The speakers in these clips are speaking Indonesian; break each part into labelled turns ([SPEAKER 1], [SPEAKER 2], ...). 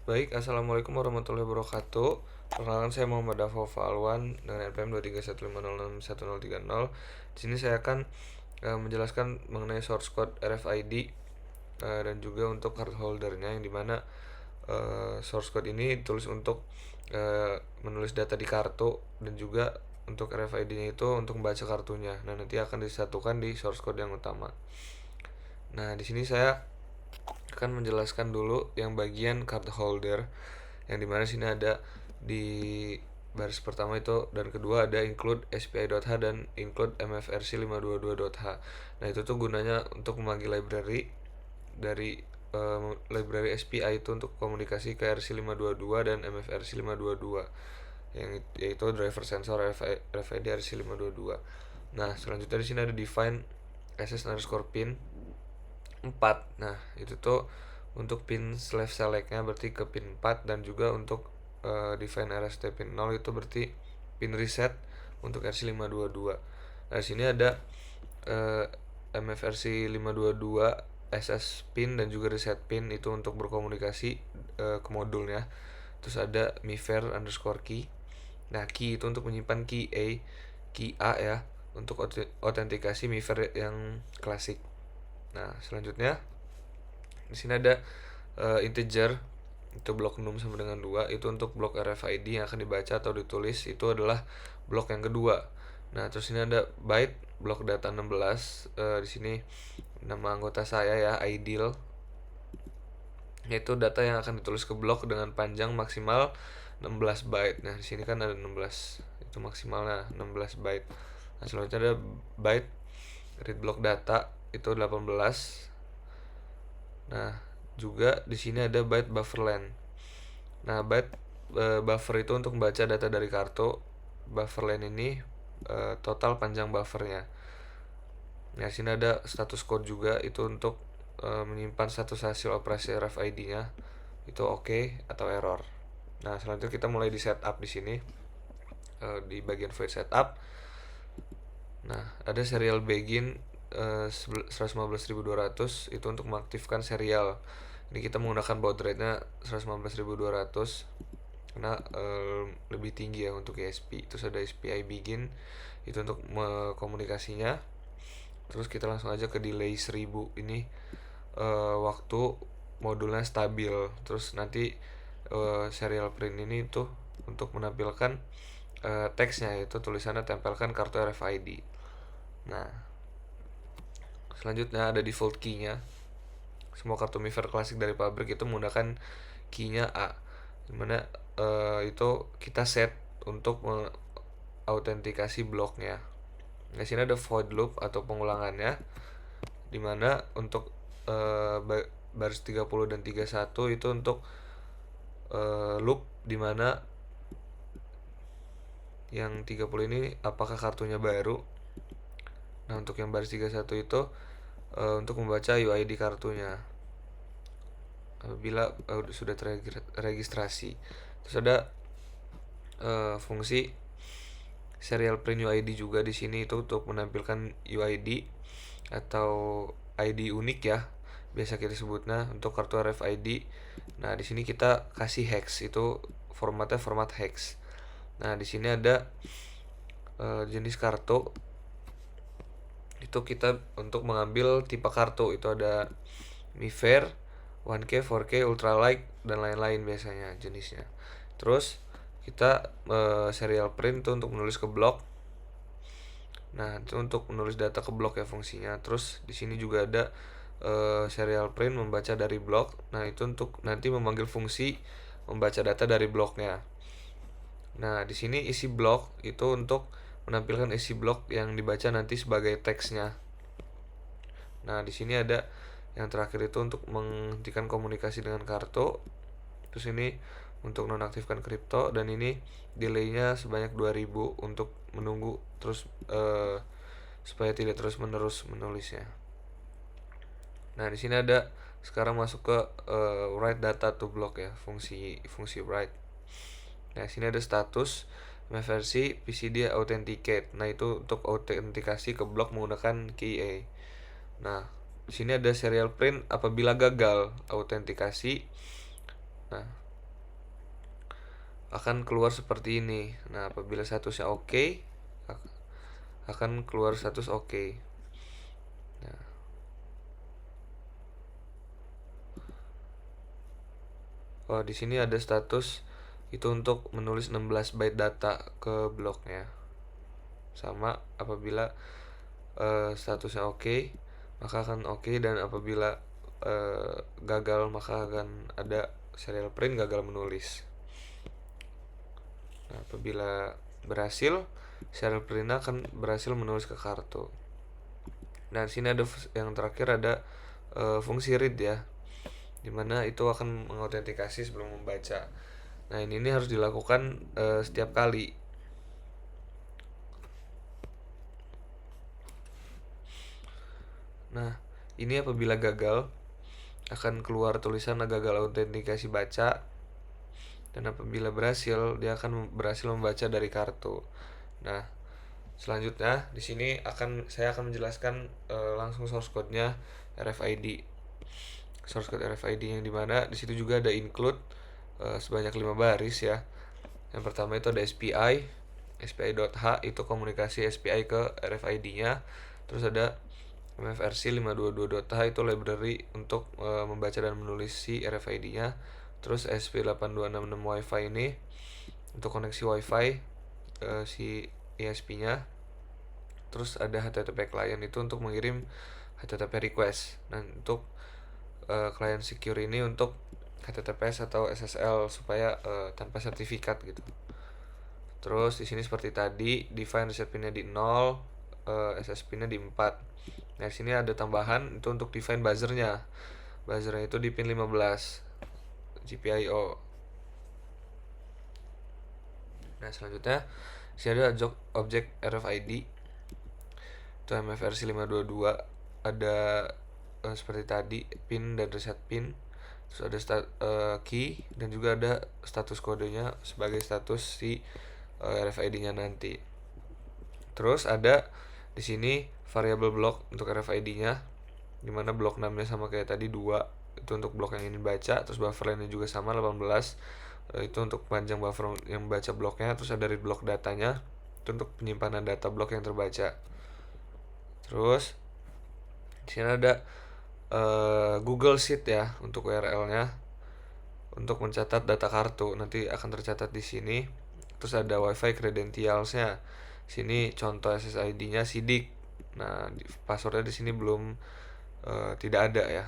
[SPEAKER 1] Baik, assalamualaikum warahmatullahi wabarakatuh. Perkenalkan, saya Muhammad Dafo Falwan dengan NPM 231506130. Di sini saya akan menjelaskan mengenai source code RFID dan juga untuk card holdernya, yang dimana source code ini ditulis untuk menulis data di kartu, dan juga untuk RFID-nya itu untuk membaca kartunya. Nah, nanti akan disatukan di source code yang utama. Nah, di sini saya akan menjelaskan dulu yang bagian card holder, yang dimana sini ada di baris pertama itu, dan kedua ada include spi.h dan include mfrc522.h. Nah, itu tuh gunanya untuk memanggil library dari library SPI itu untuk komunikasi ke RC522 dan MFRC522, yang yaitu driver sensor RFID RC522. Nah, selanjutnya di sini ada define access underscore pin 4. Nah, itu tuh untuk pin slash selectnya berarti ke pin 4, dan juga untuk define RST pin 0 itu berarti pin reset untuk RC522. Nah, di sini ada uh, MFRC 522 SS pin dan juga reset pin itu untuk berkomunikasi ke modulnya. Terus ada miver underscore key. Nah, key itu untuk menyimpan key A ya, untuk autentikasi miver yang klasik. Nah, selanjutnya di sini ada integer, itu blok num sama dengan 2, itu untuk blok RFID yang akan dibaca atau ditulis, itu adalah blok yang kedua. Nah, terus ini ada byte, blok data 16. Di sini nama anggota saya ya, ideal, yaitu data yang akan ditulis ke blok dengan panjang maksimal 16 byte. Nah, di sini kan ada 16, itu maksimalnya 16 byte. Nah, selanjutnya ada byte read block data, itu 18. Nah, juga di sini ada byte buffer length. Nah, byte buffer itu untuk membaca data dari kartu. Buffer length ini total panjang buffernya. Nah, sini ada status code juga, itu untuk menyimpan status hasil operasi RFID-nya, itu oke atau error. Nah, selanjutnya kita mulai di setup di sini, di bagian void setup. Nah, ada serial begin 115.200, itu untuk mengaktifkan serial. Ini kita menggunakan baud rate-nya 115.200 karena lebih tinggi ya untuk ESP. Terus ada SPI begin, itu untuk komunikasinya. Terus kita langsung aja ke delay 1000. Ini waktu modulnya stabil. Terus nanti serial print ini tuh untuk menampilkan teksnya, yaitu tulisannya tempelkan kartu RFID. Nah, selanjutnya ada default key-nya. Semua kartu miver klasik dari pabrik itu menggunakan key-nya A, dimana itu kita set untuk autentikasi bloknya. Di sini ada void loop atau pengulangannya, dimana untuk baris 30 dan 31 itu untuk loop, dimana yang 30 ini apakah kartunya baru. Nah, untuk yang baris 31 itu untuk membaca UID kartunya apabila sudah terregistrasi. Terus ada fungsi serial print UID juga di sini, itu untuk menampilkan UID atau ID unik ya, biasa kita sebutnya untuk kartu RFID. Nah, di sini kita kasih hex, itu formatnya format hex. Nah, di sini ada jenis kartu, itu kita untuk mengambil tipe kartu itu ada miver, 1K, 4K, ultralight, dan lain-lain biasanya jenisnya. Terus kita serial print tuh untuk menulis ke blok. Nah, itu untuk menulis data ke blok ya fungsinya. Terus di sini juga ada serial print membaca dari blok. Nah, itu untuk nanti memanggil fungsi membaca data dari bloknya. Nah, di sini isi blok itu untuk menampilkan isi blok yang dibaca nanti sebagai teksnya. Nah, di sini ada yang terakhir itu untuk menghentikan komunikasi dengan kartu. Terus ini untuk nonaktifkan kripto, dan ini delaynya sebanyak 2000 untuk menunggu terus supaya tidak terus menerus menulisnya. Nah, di sini ada sekarang masuk ke write data to block ya, fungsi write. Nah, sini ada status versi PCD authenticate. Nah, itu untuk autentikasi ke blok menggunakan key A. Nah, di sini ada serial print apabila gagal autentikasi. Nah, akan keluar seperti ini. Nah, apabila statusnya oke, akan keluar status oke. Nah, di sini ada status itu untuk menulis 16 byte data ke bloknya. Sama apabila statusnya oke, maka akan oke, dan apabila gagal maka akan ada serial print gagal menulis. Nah, apabila berhasil, serial print akan berhasil menulis ke kartu. Nah, di sini ada yang terakhir, ada fungsi read ya, dimana itu akan mengautentikasi sebelum membaca. Nah, ini harus dilakukan setiap kali. Nah, ini apabila gagal akan keluar tulisan gagal autentikasi baca, dan apabila berhasil dia akan berhasil membaca dari kartu. Nah, selanjutnya di sini saya akan menjelaskan langsung source code-nya RFID. Source code RFID yang dimana di situ juga ada include sebanyak 5 baris ya. Yang pertama itu ada SPI.h itu komunikasi SPI ke RFID-nya. Terus ada MFRC 522.h itu library untuk membaca dan menulis si RFID-nya. Terus SP8266 WiFi ini untuk koneksi WiFi si ISP-nya. Terus ada HTTP client itu untuk mengirim HTTP request. Dan untuk client secure ini untuk HTTPS atau SSL supaya tanpa sertifikat gitu. Terus di sini seperti tadi, define reset pin-nya di 0, SS pin-nya di 4. Nah, di sini ada tambahan itu untuk define buzzer-nya. Buzzer-nya itu di pin 15 GPIO. Nah, selanjutnya di sini ada objek RFID. Itu MFRC 522, ada seperti tadi pin dan reset pin. Terus ada key dan juga ada status kodenya sebagai status si RFID-nya nanti. Terus ada di sini variable block untuk RFID-nya, dimana blok 6-nya sama kayak tadi 2 itu untuk blok yang ingin baca, terus buffer lainnya juga sama 18 itu untuk panjang buffer yang baca bloknya. Terus ada read block datanya itu untuk penyimpanan data blok yang terbaca. Terus di sini ada Google Sheet ya untuk URL-nya untuk mencatat data kartu, nanti akan tercatat di sini. Terus ada WiFi credentials-nya. Sini contoh SSID-nya SIDIQ. Nah, passwordnya di sini belum tidak ada ya.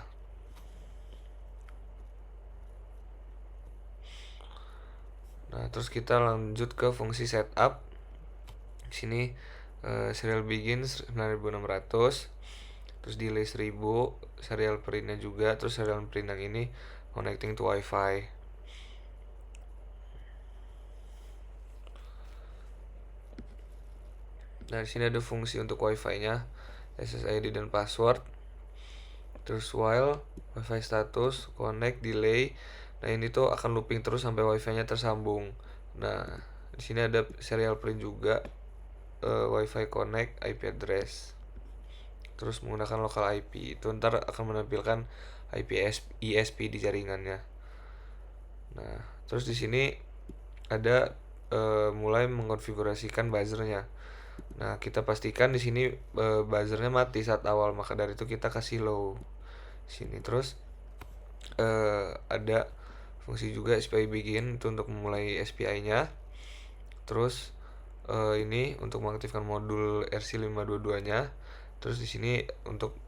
[SPEAKER 1] Nah, terus kita lanjut ke fungsi setup. Di sini serial begin 9600, terus delay 1000, serial print-nya juga, terus serial print yang ini connecting to WiFi. Nah, di sini ada fungsi untuk WiFi-nya, SSID dan password. Terus while WiFi status, connect, delay. Nah, ini tuh akan looping terus sampai WiFi-nya tersambung. Nah, di sini ada serial print juga, WiFi connect, IP address. Terus menggunakan local IP. Itu ntar akan menampilkan IP ISP di jaringannya. Nah, terus di sini ada mulai mengkonfigurasikan buzzernya. Nah, kita pastikan di sini buzzernya mati saat awal, maka dari itu kita kasih low sini. Terus ada fungsi juga SPI begin itu untuk memulai SPI-nya. Terus ini untuk mengaktifkan modul RC522-nya. Terus di sini untuk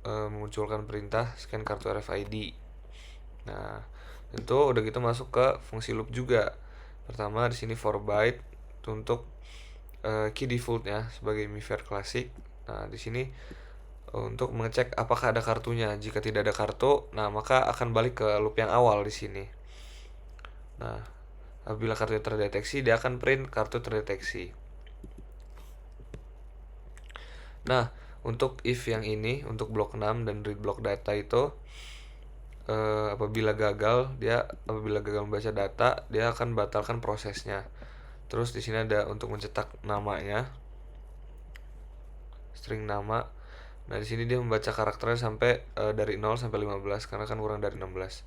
[SPEAKER 1] memunculkan perintah scan kartu RFID. Nah, itu udah gitu masuk ke fungsi loop juga. Pertama di sini for byte itu untuk key defaultnya sebagai MiFair Classic. Nah, di sini untuk mengecek apakah ada kartunya. Jika tidak ada kartu, nah maka akan balik ke loop yang awal di sini. Nah, apabila kartu terdeteksi, dia akan print kartu terdeteksi. Nah, untuk if yang ini, untuk blok 6 dan read block data itu apabila gagal membaca data, dia akan batalkan prosesnya. Terus di sini ada untuk mencetak namanya, string nama. Nah, di sini dia membaca karakternya sampai dari 0 sampai 15 karena kan kurang dari 16.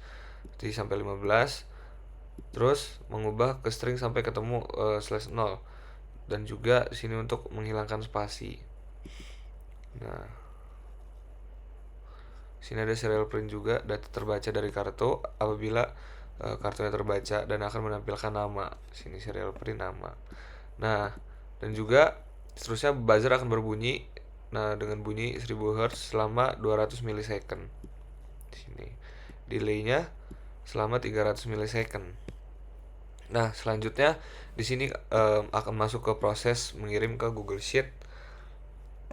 [SPEAKER 1] Jadi sampai 15. terus mengubah ke string sampai ketemu /0, dan juga di sini untuk menghilangkan spasi. Nah, sini ada serial print juga, data terbaca dari kartu apabila kartunya terbaca dan akan menampilkan nama. Sini serial print nama. Nah, dan juga seterusnya buzzer akan berbunyi dengan bunyi 1000 Hz selama 200 milisecond. Di sini delaynya selama 300 milisecond. Nah, selanjutnya di sini akan masuk ke proses mengirim ke Google Sheet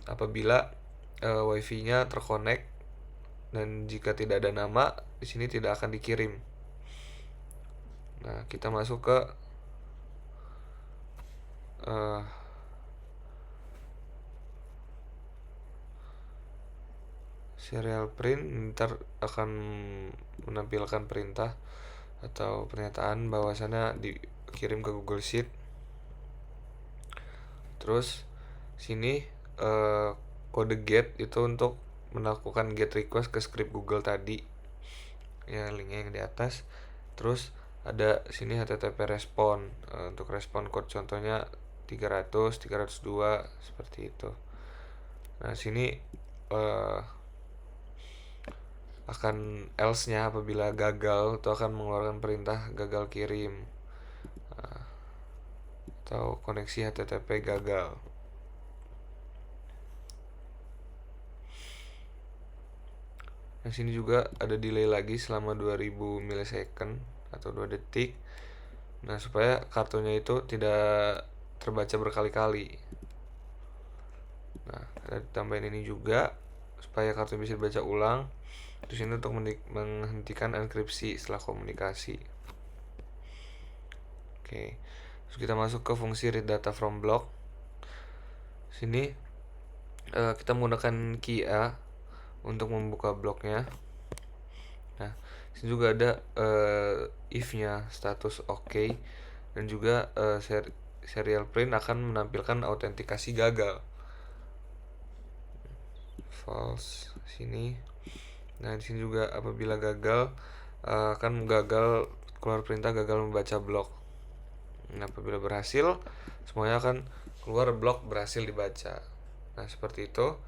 [SPEAKER 1] apabila WiFi-nya terkonek, dan jika tidak ada nama di sini tidak akan dikirim. Nah, kita masuk ke serial print. Ntar akan menampilkan perintah atau pernyataan bahwasannya dikirim ke Google Sheet. Terus sini kode get itu untuk melakukan get request ke script Google tadi, ya linknya yang di atas. Terus ada sini HTTP respon untuk respon code, contohnya 300, 302 seperti itu. Nah, sini akan else-nya apabila gagal itu akan mengeluarkan perintah gagal kirim atau koneksi HTTP gagal. Nah, sini juga ada delay lagi selama 2000 milisecond atau 2 detik. Nah, supaya kartunya itu tidak terbaca berkali-kali. Nah, ada tambahin ini juga supaya kartu bisa dibaca ulang. Terus ini untuk menghentikan enkripsi setelah komunikasi. Oke. Terus kita masuk ke fungsi read data from block. Sini kita menggunakan key A untuk membuka bloknya. Nah, sini juga ada if-nya status oke, dan juga serial print akan menampilkan autentikasi gagal, false sini. Nah, di sini juga apabila gagal akan gagal keluar perintah gagal membaca blok. Nah, apabila berhasil semuanya akan keluar blok berhasil dibaca. Nah, seperti itu.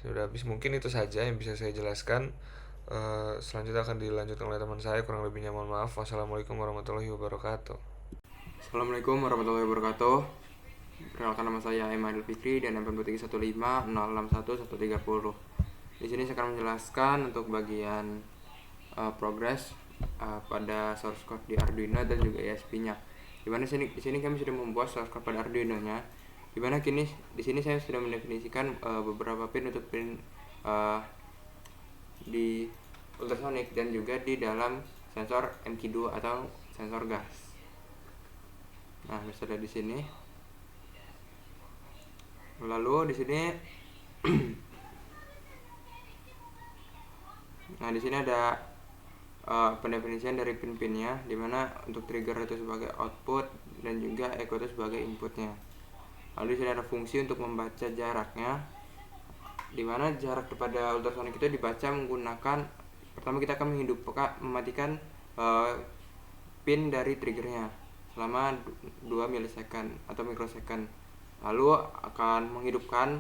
[SPEAKER 1] Sudah habis, mungkin itu saja yang bisa saya jelaskan. Selanjutnya akan dilanjutkan oleh teman saya, kurang lebihnya mohon maaf. Wassalamualaikum warahmatullahi wabarakatuh.
[SPEAKER 2] Assalamualaikum warahmatullahi wabarakatuh. Perkenalkan, nama saya Aiman Fikri dan NPM 315061130. Di sini saya akan menjelaskan untuk bagian progress pada source code di Arduino dan juga ESP-nya. Dimana di sini kami sudah membuat source code pada Arduino-nya. Dimana di sini saya sudah mendefinisikan beberapa pin untuk pin di ultrasonic dan juga di dalam sensor MQ2 atau sensor gas. Nah, misalnya di sini. Lalu di sini nah, di sini ada pendefinisian dari pin-pinnya, dimana untuk trigger itu sebagai output dan juga echo itu sebagai inputnya. Lalu di sini ada fungsi untuk membaca jaraknya, dimana jarak kepada ultrasonic itu dibaca menggunakan, pertama kita akan mematikan pin dari triggernya selama 2 milisecond atau mikrosecond, lalu akan menghidupkan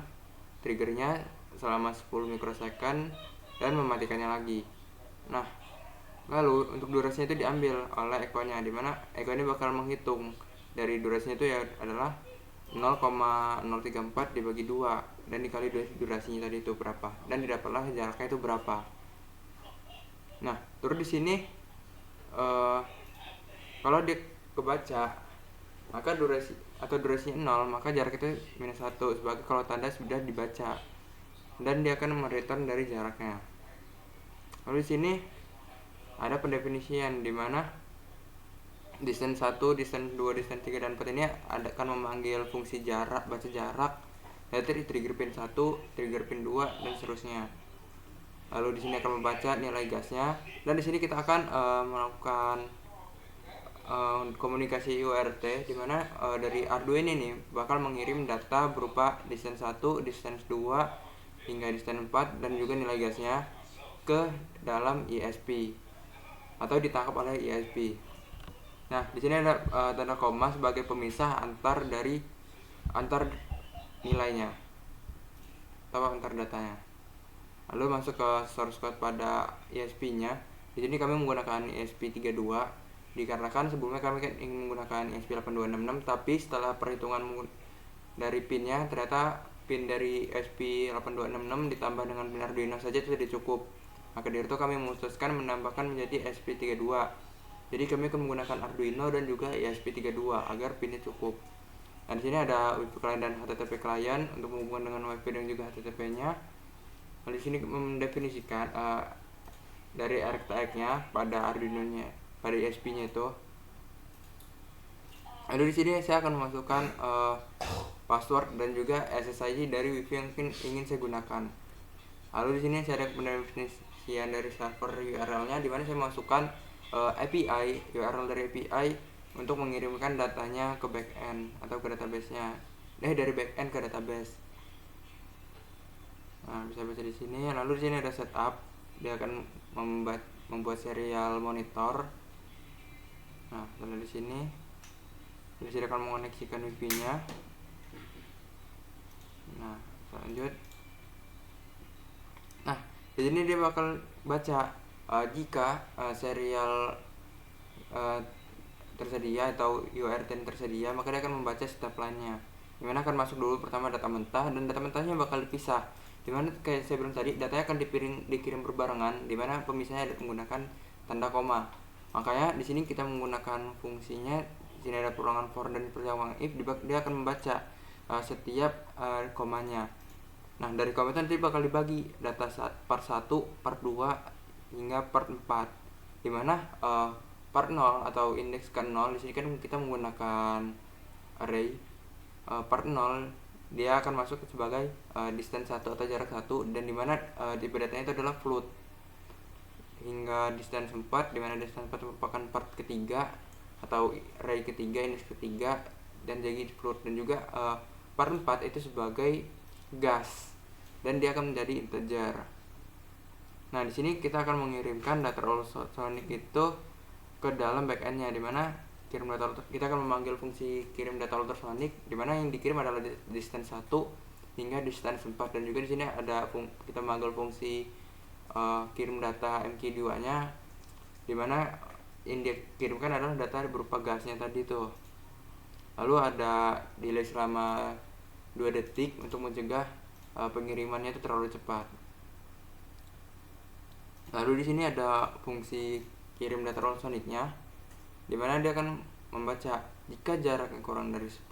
[SPEAKER 2] triggernya selama 10 mikrosecond dan mematikannya lagi. Nah, lalu untuk durasinya itu diambil oleh echo-nya, dimana echo ini bakal menghitung dari durasinya itu ya adalah 0,034 dibagi 2 dan dikali durasinya tadi itu berapa, dan didapatlah jaraknya itu berapa. Nah, terus di sini kalau dia kebaca maka durasinya 0, maka jarak itu -1 sebagai kalau tanda sudah dibaca, dan dia akan mereturn dari jaraknya. Lalu di sini ada pendefinisian di mana distance 1, distance 2, distance 3 dan 4 ini akan memanggil fungsi jarak, baca jarak, yaitu di trigger pin 1, trigger pin 2 dan seterusnya. Lalu di sini akan membaca nilai gasnya, dan di sini kita akan melakukan komunikasi UART, di mana dari Arduino ini bakal mengirim data berupa distance 1, distance 2 hingga distance 4 dan juga nilai gasnya ke dalam ESP atau ditangkap oleh ESP. Nah, di sini ada tanda koma sebagai pemisah antar nilainya atau antar datanya. Lalu masuk ke source code pada ESP-nya. Di sini kami menggunakan ESP32 dikarenakan sebelumnya kami kan ingin menggunakan ESP8266, tapi setelah perhitungan dari pin-nya ternyata pin dari ESP8266 ditambah dengan pin Arduino saja tidak cukup. Maka dari itu kami memutuskan menambahkan menjadi ESP32. Jadi kami akan menggunakan Arduino dan juga ESP32 agar pinnya cukup. Nah, di sini ada WiFi client dan HTTP client untuk menghubungkan dengan WiFi dan juga HTTP-nya. Lalu di sini mendefinisikan dari RTX-nya pada Arduino-nya, pada ESP-nya itu. Lalu di sini saya akan memasukkan password dan juga SSID dari WiFi yang ingin saya gunakan. Lalu di sini saya ada pendefinisian dari server URL-nya, di mana saya masukkan API, URL dari API untuk mengirimkan datanya ke backend atau ke database-nya. Dari backend ke database. Nah, bisa baca di sini. Lalu di sini ada setup. Dia akan membuat serial monitor. Nah, lalu di sini akan mengoneksikan wifi-nya. Nah, lanjut. Nah, di sini dia bakal baca jika serial tersedia atau UART tersedia, maka dia akan membaca step lainnya. Dimana akan masuk dulu pertama data mentah, dan data mentahnya bakal dipisah. Dimana kayak saya bilang tadi, datanya akan dikirim berbarengan, dimana pemisahnya menggunakan tanda koma. Makanya di sini kita menggunakan fungsinya. Di sini ada perulangan for dan perulangan if, dia akan membaca setiap komanya. Nah, dari koma itu nanti bakal dibagi data part 1, part 2 hingga part 4. Dimana part 0 atau indeks ke 0 di sini kan kita menggunakan array. Part 0 dia akan masuk sebagai distance 1 atau jarak 1, dan dimana tipe datanya itu adalah float. Hingga distance 4, dimana distance 4 merupakan part ketiga atau array ketiga, indeks ketiga, dan jadi float. Dan juga part 4 itu sebagai gas, dan dia akan menjadi integer. Nah, di sini kita akan mengirimkan data ultrasonic itu ke dalam backendnya, dimana kita akan memanggil fungsi kirim data ultrasonic, dimana yang dikirim adalah distance 1 hingga distance 4. Dan juga di sini ada kita memanggil fungsi kirim data MQ2 nya, dimana yang dikirimkan adalah data berupa gasnya tadi tuh. Lalu ada delay selama 2 detik untuk mencegah pengirimannya itu terlalu cepat. Lalu di sini ada fungsi kirim data ultrasonicnya, dimana dia akan membaca jika jaraknya kurang dari 10,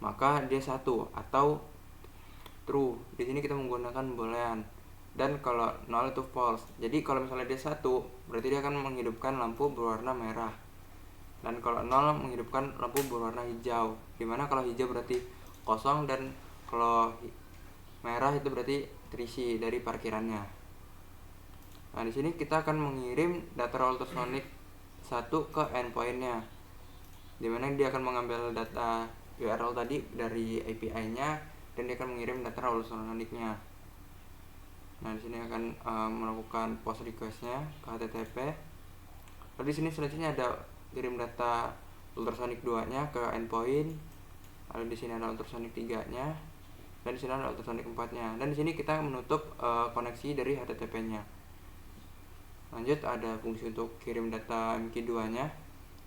[SPEAKER 2] maka dia 1 atau true. Di sini kita menggunakan boolean. Dan kalau 0 itu false. Jadi kalau misalnya dia 1, berarti dia akan menghidupkan lampu berwarna merah. Dan kalau 0 menghidupkan lampu berwarna hijau. Dimana kalau hijau berarti kosong, dan kalau merah itu berarti terisi dari parkirannya. Nah, di sini kita akan mengirim data ultrasonic 1 ke endpoint-nya, dimana dia akan mengambil data URL tadi dari API-nya, dan dia akan mengirim data ultrasonic-nya. Nah, di sini akan melakukan post request-nya ke HTTP. Lalu di sini selanjutnya ada kirim data ultrasonic 2-nya ke endpoint. Lalu di sini ada ultrasonic 3-nya, dan di sini ada ultrasonic 4-nya. Dan di sini kita menutup koneksi dari HTTP-nya. Lanjut, ada fungsi untuk kirim data MQ2-nya,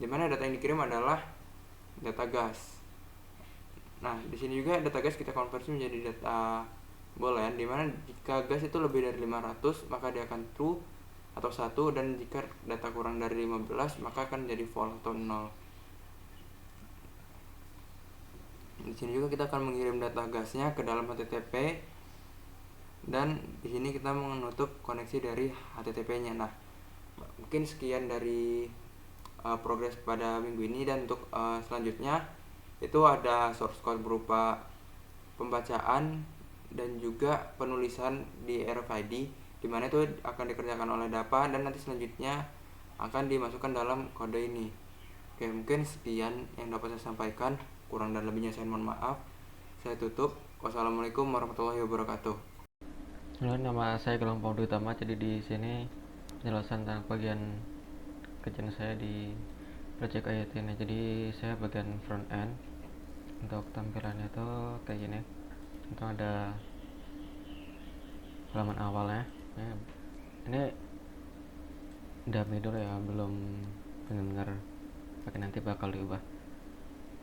[SPEAKER 2] dimana data yang dikirim adalah data gas. Nah, di sini juga data gas kita konversi menjadi data boolean, dimana jika gas itu lebih dari 500 maka dia akan true atau 1, dan jika data kurang dari 15 maka akan jadi false atau 0. Di sini juga kita akan mengirim data gasnya ke dalam HTTP, dan di sini kita menutup koneksi dari HTTP-nya. Nah, mungkin sekian dari progres pada minggu ini. Dan untuk selanjutnya itu ada source code berupa pembacaan dan juga penulisan di RFID, dimana itu akan dikerjakan oleh DAPA, dan nanti selanjutnya akan dimasukkan dalam kode ini. Oke, mungkin sekian yang dapat saya sampaikan. Kurang dan lebihnya saya mohon maaf. Saya tutup. Wassalamualaikum warahmatullahi wabarakatuh.
[SPEAKER 3] Halo, nama saya Galang Paudu Utama. Jadi di sini penjelasan tentang bagian kerjaan saya di project IoT ini. Jadi saya bagian front end. Untuk tampilannya itu kayak gini. Itu ada halaman awalnya. Ini dummy dulu ya, belum benar-benar pakai, nanti bakal diubah.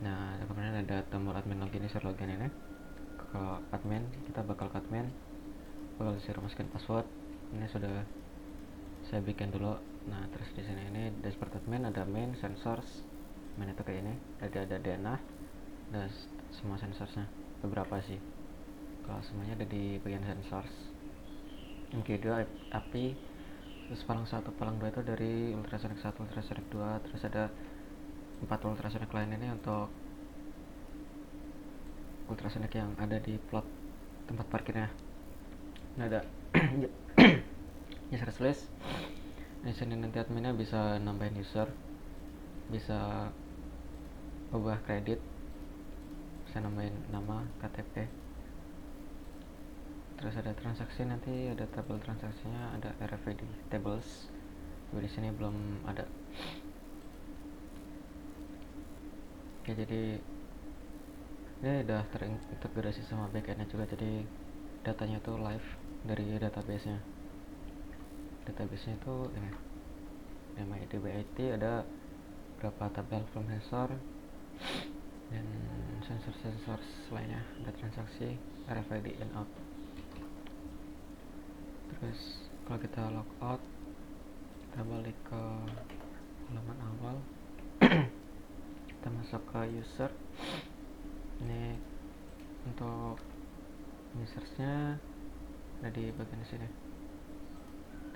[SPEAKER 3] Nah, kemudian ada tombol admin login, user login ini. Kalau admin, kita bakal ke admin, bakal disuruh masukin password. Ini sudah saya bikin dulu. Nah, terus di sini ini dashboard admin, ada main, sensors. Main itu kayak ini, ada DNA, ada semua sensorsnya. Beberapa sih, kalau semuanya ada di bagian sensors. Yang kedua API, terus palang 1, palang 2 itu dari ultrasonic 1, ultrasonic 2, terus ada 4 ultrasonic lain ini untuk ultrasonic yang ada di plot tempat parkirnya. Nah, ada user list. Di sini nanti adminnya bisa nambahin user, bisa ubah kredit, bisa nambahin nama, KTP. Terus ada transaksi, nanti ada tabel transaksinya, ada RFID tables. Tapi di sini belum ada. Oke, jadi ini udah terintegrasi sama backendnya juga, jadi datanya tuh live dari database-nya. Database-nya itu ini namanya DBIT, ada berapa tabel from sensor dan sensor lainnya, ada transaksi, RFID in out. Terus kalau kita log out, kita balik ke halaman awal. Kita masuk ke user. Ini untuk usersnya ada di bagian sini,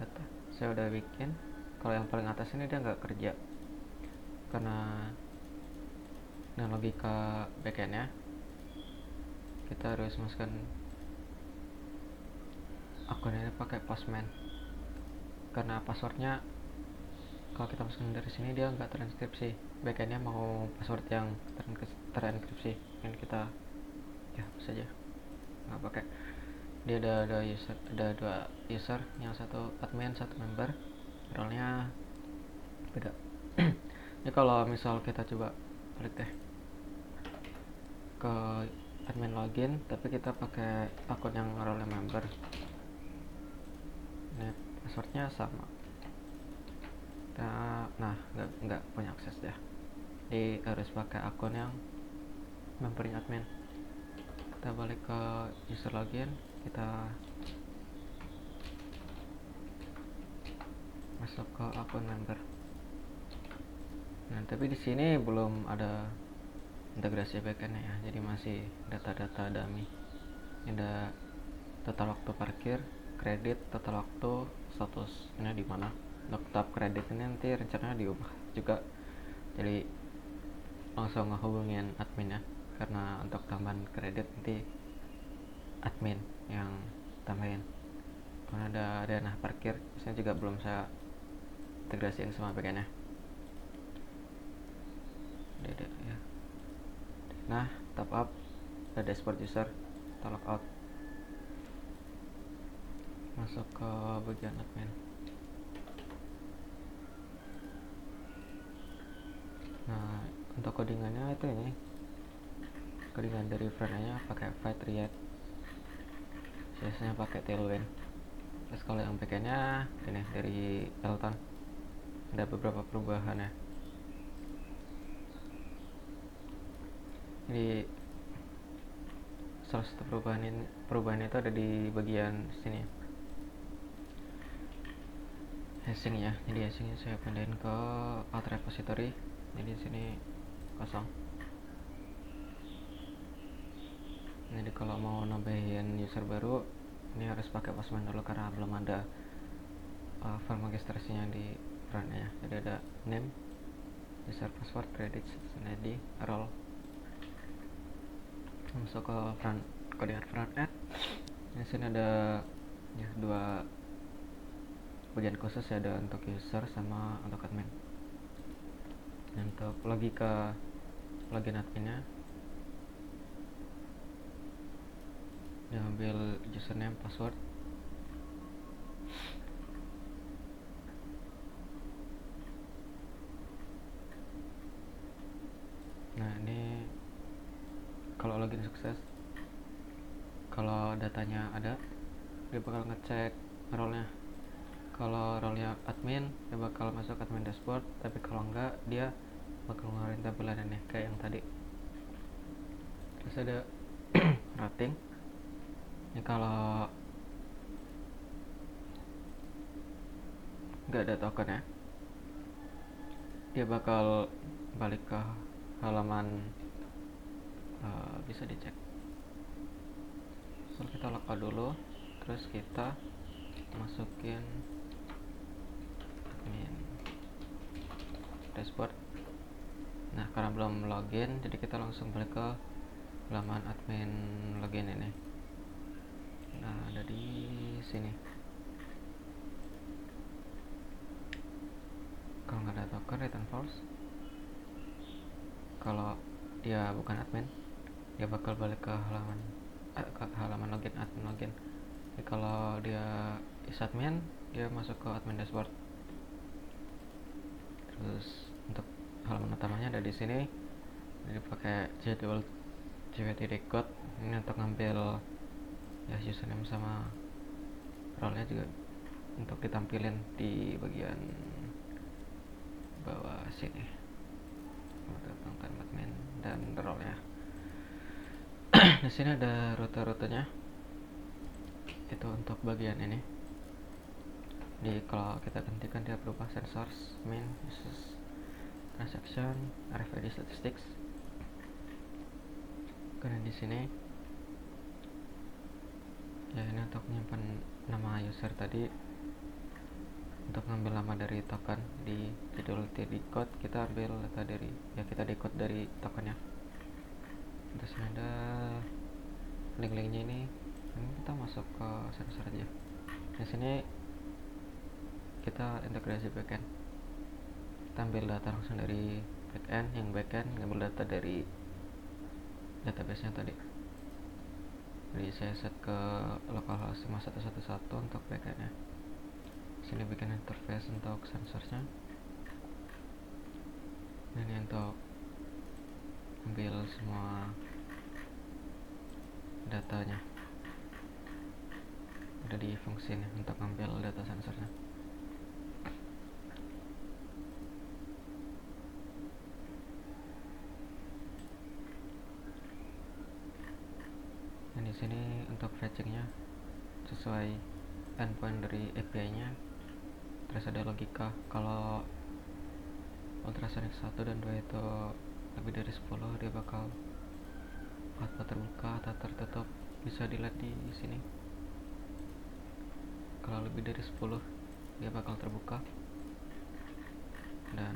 [SPEAKER 3] data saya udah bikin. Kalau yang paling atas ini dia nggak kerja karena dengan logika backendnya kita harus masukkan akun ini pakai postman, karena passwordnya kalau kita masukkan dari sini dia nggak terenkripsi. Backendnya mau password yang terenkripsi, kan kita ya saja nggak pakai. Dia ada user, ada 2 user, yang satu admin, satu member, role-nya beda. Ini kalau misal kita coba balik deh ke admin login, tapi kita pakai akun yang role member, ini passwordnya sama. Nah, nggak punya akses deh, jadi harus pakai akun yang membernya admin. Kita balik ke user login, kita masuk ke akun member. Nah, tapi di sini belum ada integrasi backendnya ya, jadi masih data-data dummy. Ini ada total waktu parkir, kredit, total waktu, status. Ini di mana? Untuk tab kredit ini nanti rencananya diubah juga, jadi langsung ngehubungin admin ya, karena untuk tambahan kredit nanti admin yang tambahin. Karena ada dana parkir, biasanya juga belum saya integrasiin sama backendnya. Ya. Nah, top up, ada dashboard user, kita log out, masuk ke bagian admin. Nah, untuk codingannya itu ini codingan dari front-nya pakai Fight React, biasanya pakai Tailwind. Terus kalau yang backendnya ini dari Elton, ada beberapa perubahan ya. Jadi salah satu perubahan itu ada di bagian sini, hashing ya. Jadi hashingnya saya pindahin ke alt repository, jadi di sini kosong. Jadi kalau mau nambahin user baru ini harus pakai postman dulu karena belum ada form registrasinya di frontnya. Jadi ada name, user, password, credit, ID, role. Masuk ke front, kode front end. Di sini ada ya 2 bagian khusus ya, ada untuk user sama untuk admin. Dan untuk logika login adminnya, diambil username, password, login sukses, kalau datanya ada dia bakal ngecek role-nya. Kalau role-nya admin dia bakal masuk admin dashboard, tapi kalau enggak dia bakal ngeluarin tampilan ini kayak yang tadi. Terus ada routing. Ini kalau nggak ada token ya, dia bakal balik ke halaman bisa dicek. So kita lockout dulu, terus kita masukin admin dashboard. Nah karena belum login, jadi kita langsung balik ke halaman admin login ini. Nah ada di sini. Kalau nggak ada token, return false. Kalau dia bukan admin, dia bakal balik ke halaman login, admin login. Jadi kalau dia is admin, dia masuk ke admin dashboard. Terus untuk halaman utamanya ada di sini. Jadi pakai jadwal JWT code ini untuk ngambil ya username sama role-nya juga untuk ditampilin di bagian bawah sini untuk tentang admin dan role-nya. Di sini ada rute-rutenya. Itu untuk bagian ini. Di kalau kita gantikan dia berubah sensors, main, uses, transaction, RFID statistics. Kemudian di sini ya ini untuk menyimpan nama user tadi. Untuk ngambil nama dari token di jadwal decode, kita ambil data dari kita decode dari tokennya. Terus ada link-linknya ini kita masuk ke sensor aja. Di sini kita integrasi backend. Kita ambil data langsung dari backend, yang backend ngambil data dari database-nya tadi. Jadi saya set ke localhost 5111 untuk backend-nya. Sini bikin interface untuk sensornya. Ini untuk ambil semua datanya. Ada di fungsi ini untuk ambil data sensornya. Dan di sini untuk fetchingnya sesuai endpoint dari API-nya. Terus ada logika, kalau ultrasonic 1 dan 2 itu lebih dari 10, dia bakal output terbuka atau tertutup, bisa dilihat di sini. Kalau lebih dari 10 dia bakal terbuka. Dan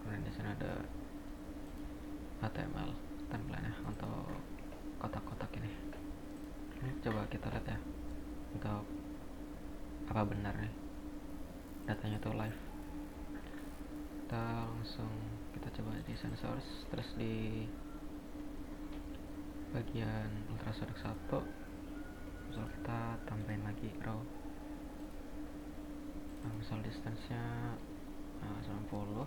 [SPEAKER 3] kemudian di sini ada HTML tampilannya untuk kotak-kotak ini. Ini coba kita lihat ya, untuk apa benar nih datanya tuh live. Kita langsung coba di sensors, terus di bagian ultrasonic 1 misal kita tambahin lagi row. Nah, misal distance nya 90,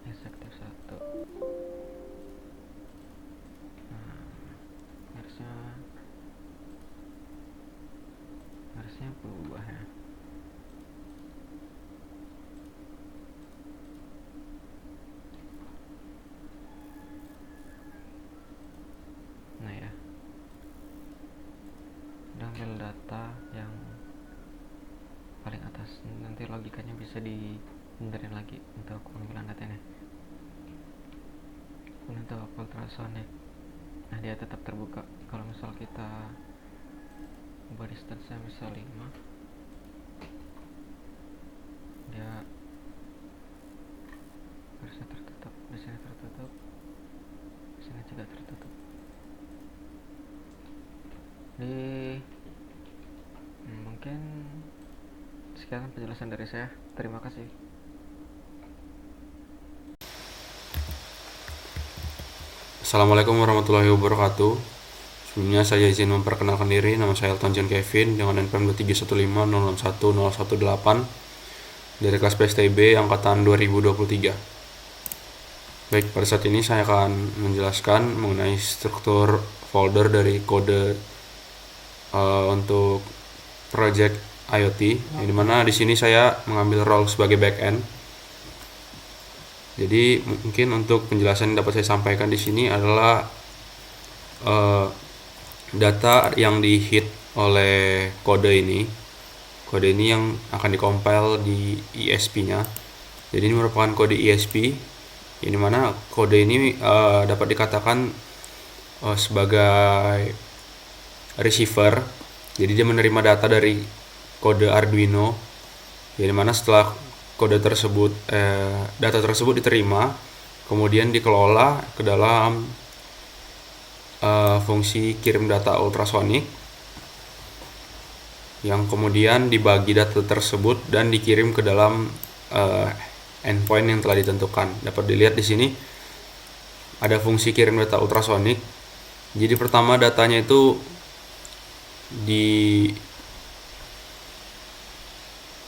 [SPEAKER 3] efektif 1. Nah, harusnya berubah ya. Nah ya, ambil data yang paling atas, nanti logikanya bisa dihindarin lagi untuk pengambilan data ini. Untuk ultrasonic, nah dia tetap terbuka. Kalau misal kita ubah distance nya misal 5, dia harusnya tertutup. Di sini tertutup, di sini juga tertutup. Mungkin sekian penjelasan dari saya. Terima kasih.
[SPEAKER 4] Assalamualaikum warahmatullahi wabarakatuh. Sebelumnya saya izin memperkenalkan diri. Nama saya Elton John Kevin dengan NPM 231501018 dari kelas PSTB angkatan 2023. Baik, pada saat ini saya akan menjelaskan mengenai struktur folder dari kode untuk project IoT, yang dimana di sini saya mengambil role sebagai backend. Jadi mungkin untuk penjelasan yang dapat saya sampaikan di sini adalah data yang di-hit oleh kode ini yang akan dikompil di ESP-nya. Jadi ini merupakan kode ESP, yang dimana kode ini dapat dikatakan sebagai receiver. Jadi dia menerima data dari kode Arduino, yang dimana setelah data tersebut diterima, kemudian dikelola ke dalam fungsi kirim data ultrasonik, yang kemudian dibagi data tersebut dan dikirim ke dalam endpoint yang telah ditentukan. Dapat dilihat di sini ada fungsi kirim data ultrasonik. Jadi pertama datanya itu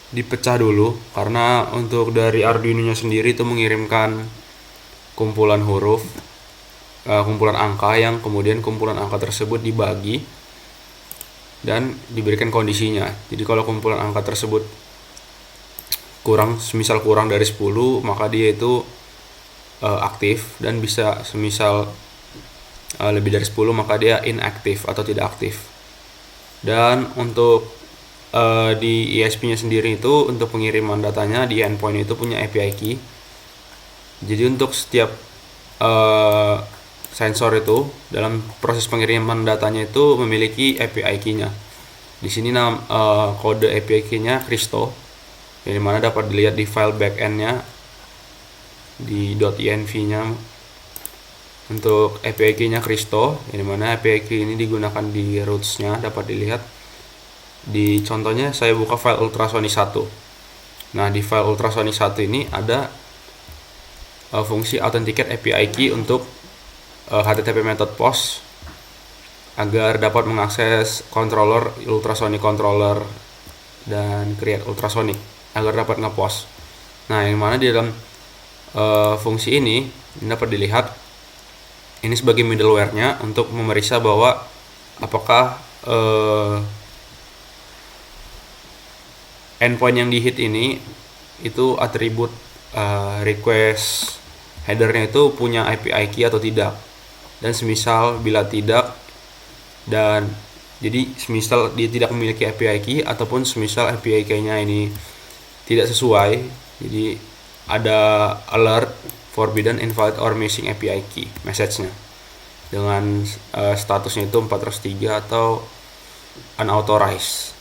[SPEAKER 4] dipecah dulu, karena untuk dari Arduino-nya sendiri itu mengirimkan kumpulan huruf, kumpulan angka, yang kemudian kumpulan angka tersebut dibagi dan diberikan kondisinya. Jadi kalau kumpulan angka tersebut semisal kurang dari 10, maka dia itu aktif, dan bisa semisal lebih dari 10 maka dia inaktif atau tidak aktif. Dan untuk di ESP-nya sendiri itu untuk pengiriman datanya di endpoint itu punya API key. Jadi untuk setiap sensor itu dalam proses pengiriman datanya itu memiliki API key-nya. Di sini kode API key-nya Cristo, yang dimana dapat dilihat di file backend-nya di .env-nya. Untuk API key-nya Cristo, yang dimana API key ini digunakan di roots-nya, dapat dilihat di contohnya. Saya buka file ultrasonic 1. Nah, di file ultrasonic 1 ini ada fungsi authenticate API key untuk HTTP method post agar dapat mengakses controller, ultrasonic controller, dan create ultrasonic agar dapat ngepost. Nah, yang mana di dalam fungsi ini dapat dilihat ini sebagai middleware-nya untuk memeriksa bahwa apakah endpoint yang di-hit ini itu atribut request header-nya itu punya API key atau tidak. Dan semisal bila tidak, dan jadi semisal dia tidak memiliki API key, ataupun semisal API key-nya ini tidak sesuai, jadi ada alert forbidden, invalid, or missing API key message-nya dengan statusnya itu 403 atau unauthorized.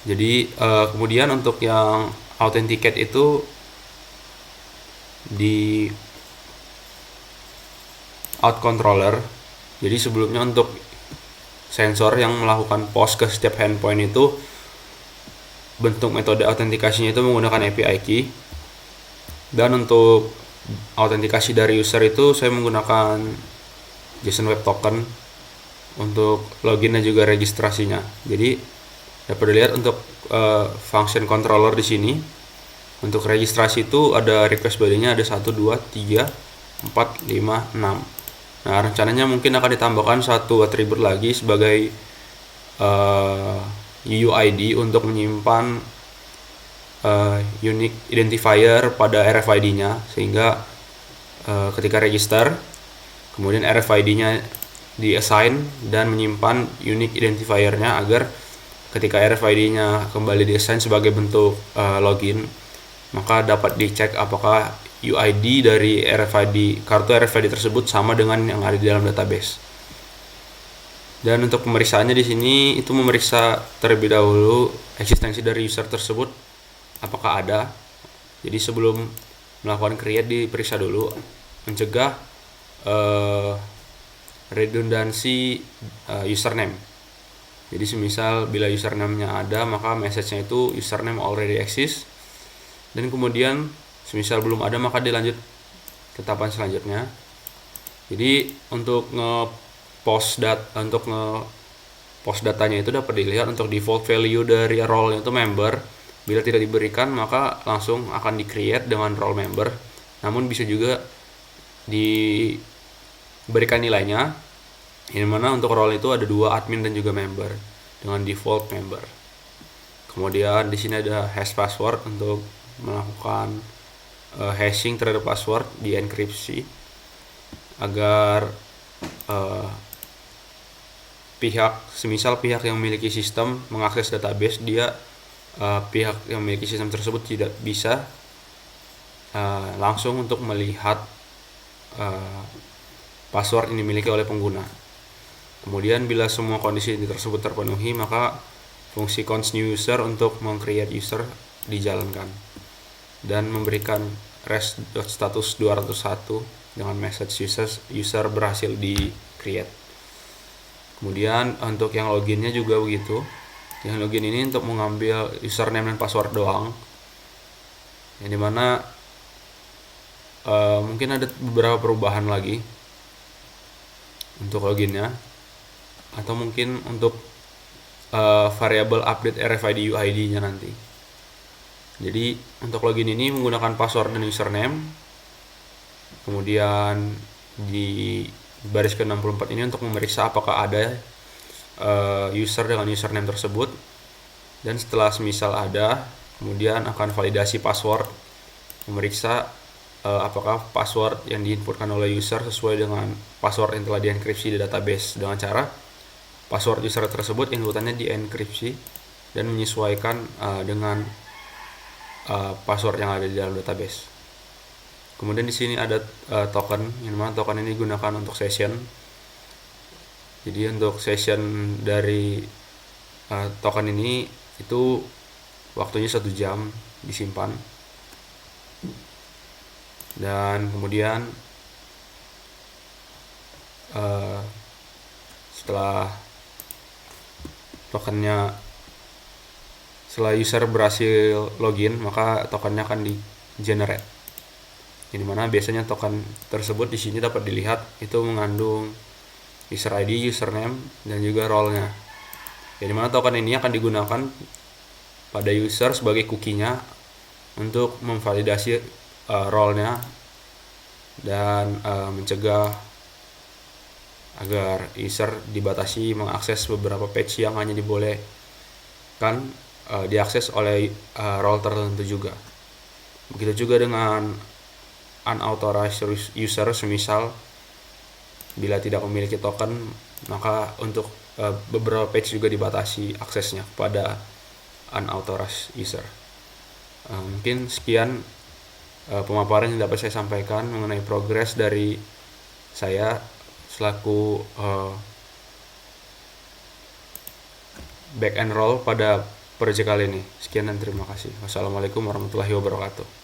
[SPEAKER 4] Jadi kemudian untuk yang authenticate itu di out controller. Jadi sebelumnya untuk sensor yang melakukan post ke setiap endpoint itu bentuk metode autentikasinya itu menggunakan API key. Dan untuk autentikasi dari user itu saya menggunakan JSON Web Token untuk login dan juga registrasinya. Jadi dapat dilihat untuk function controller di sini. Untuk registrasi itu ada request body-nya ada 1, 2, 3, 4, 5, 6. Nah, rencananya mungkin akan ditambahkan satu atribut lagi sebagai UUID untuk menyimpan unique identifier pada RFID-nya, sehingga ketika register kemudian RFID-nya di-assign dan menyimpan unique identifier-nya agar ketika RFID-nya kembali di-assign sebagai bentuk login, maka dapat dicek apakah UID dari kartu RFID tersebut sama dengan yang ada di dalam database. Dan untuk pemeriksaannya di sini itu memeriksa terlebih dahulu eksistensi dari user tersebut apakah ada. Jadi sebelum melakukan create diperiksa dulu, mencegah redundansi username. Jadi semisal bila username-nya ada, maka message-nya itu username already exists. Dan kemudian semisal belum ada, maka dilanjut ke tahapan selanjutnya. Jadi untuk nge-post datanya itu dapat dilihat untuk default value dari role itu member. Bila tidak diberikan, maka langsung akan di-create dengan role member. namun bisa juga diberikan nilainya, yang mana untuk role itu ada 2, admin dan juga member dengan default member. Kemudian di sini ada hash password untuk melakukan hashing terhadap password di enkripsi agar semisal pihak yang memiliki sistem mengakses database, pihak yang memiliki sistem tersebut tidak bisa langsung untuk melihat password yang dimiliki oleh pengguna. Kemudian bila semua kondisi tersebut terpenuhi, maka fungsi const new user untuk meng-create user dijalankan dan memberikan res.status 201 dengan message user berhasil di create. Kemudian untuk yang loginnya juga begitu. Yang login ini untuk mengambil username dan password doang, yang dimana mungkin ada beberapa perubahan lagi untuk loginnya, atau mungkin untuk variabel update RFID UID nya nanti. Jadi untuk login ini menggunakan password dan username, kemudian di baris ke-64 ini untuk memeriksa apakah ada user dengan username tersebut, dan setelah semisal ada, kemudian akan validasi password, memeriksa apakah password yang diinputkan oleh user sesuai dengan password yang telah dienkripsi di database, dengan cara password user tersebut inputannya dienkripsi dan menyesuaikan dengan password yang ada di dalam database. Kemudian di sini ada token, yang mana token ini digunakan untuk session. Jadi untuk session dari token ini itu waktunya 1 jam disimpan, dan kemudian setelah user berhasil login, maka tokennya akan di generate. Jadi mana biasanya token tersebut di sini dapat dilihat itu mengandung user ID, username, dan juga role-nya. Jadi mana token ini akan digunakan pada user sebagai cookie-nya untuk memvalidasi role-nya dan mencegah agar user dibatasi mengakses beberapa page yang hanya dibolehkan diakses oleh role tertentu juga. Begitu juga dengan unauthorized user, semisal bila tidak memiliki token, maka untuk beberapa page juga dibatasi aksesnya kepada unauthorized user. Mungkin sekian pemaparan yang dapat saya sampaikan mengenai progres dari saya selaku back and roll pada project kali ini. Sekian dan terima kasih. Wassalamualaikum warahmatullahi wabarakatuh.